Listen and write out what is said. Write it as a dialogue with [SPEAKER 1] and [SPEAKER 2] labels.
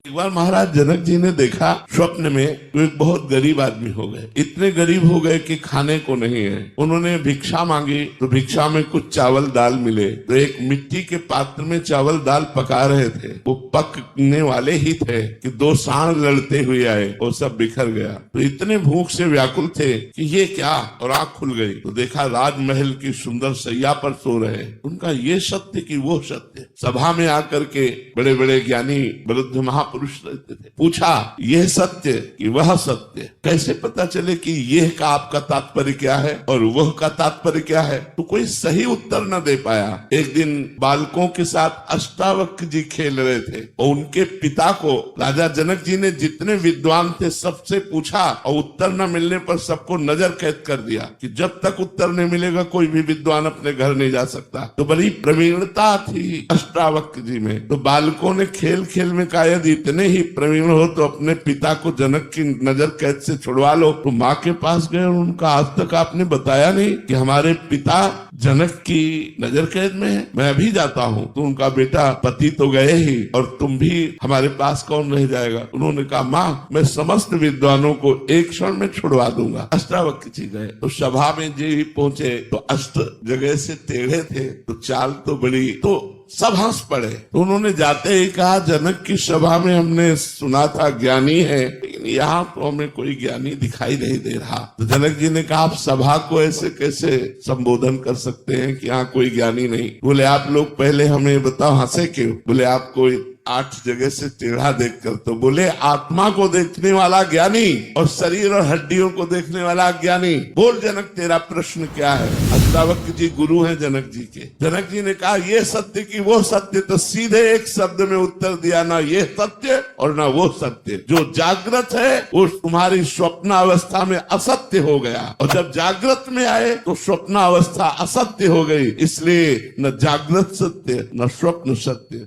[SPEAKER 1] एक बार महाराज जनक जी ने देखा स्वप्न में तो एक बहुत गरीब आदमी हो गए। इतने गरीब हो गए कि खाने को नहीं है। उन्होंने भिक्षा मांगी तो भिक्षा में कुछ चावल दाल मिले। तो एक मिट्टी के पात्र में चावल दाल पका रहे थे, वो पकने वाले ही थे कि दो सांड लड़ते हुए आए और सब बिखर गया। तो इतने भूख से व्याकुल थे कि ये क्या, और आंख खुल गई तो देखा राजमहल की सुंदर सैया पर सो रहे। उनका ये सत्य कि वो सत्य। सभा में आकर के बड़े बड़े ज्ञानी वृद्ध महापुरुष रहते थे। पूछा यह सत्य कि वह सत्य, कैसे पता चले कि यह का आपका तात्पर्य क्या है और वह का तात्पर्य क्या है? तो कोई सही उत्तर न दे पाया। एक दिन बालकों के साथ अष्टावक्र जी खेल रहे थे और उनके पिता को राजा जनक जी ने जितने विद्वान थे सबसे पूछा और उत्तर न मिलने पर सबको नजर कैद कर दिया कि जब तक उत्तर नहीं मिलेगा कोई भी विद्वान अपने घर नहीं जा सकता। तो बड़ी प्रवीणता थी अष्टावक्र जी में। तो बालकों ने खेल खेल में कहा यदि इतने ही प्रवीण हो तो अपने पिता को जनक की नजर कैद से छुड़वा लो। तो माँ के पास गए और उनका आज तक आपने बताया नहीं कि हमारे पिता जनक की नजर कैद में है, मैं अभी जाता हूँ। तो उनका बेटा पति तो गए ही और तुम भी, हमारे पास कौन रह जाएगा? उन्होंने कहा माँ मैं समस्त विद्वानों को एक क्षण में छुड़वा दूंगा। अष्टावक्र जी गए तो सभा में जी पहुंचे तो अष्ट जगह से टेढ़े थे तो चाल तो बड़ी, तो सब हंस पड़े। तो उन्होंने जाते ही कहा जनक की सभा में हमने सुना था ज्ञानी है, लेकिन यहाँ तो हमें कोई ज्ञानी दिखाई नहीं दे रहा। तो जनक जी ने कहा आप सभा को ऐसे कैसे संबोधन कर सकते हैं कि यहाँ कोई ज्ञानी नहीं? बोले आप लोग पहले हमें बताओ हंसे क्यों? बोले आपको 8 जगह से टेढ़ा देखकर। तो बोले आत्मा को देखने वाला ज्ञानी और शरीर और हड्डियों को देखने वाला ज्ञानी। बोल जनक तेरा प्रश्न क्या है? अष्टावक्र जी गुरु हैं जनक जी के। जनक जी ने कहा ये सत्य कि वो सत्य? तो सीधे एक शब्द में उत्तर दिया, ना ये सत्य और ना वो सत्य। जो जागृत है वो तुम्हारी स्वप्न अवस्था में असत्य हो गया और जब जागृत में आए तो स्वप्न अवस्था असत्य हो गई। इसलिए न जागृत सत्य न स्वप्न सत्य।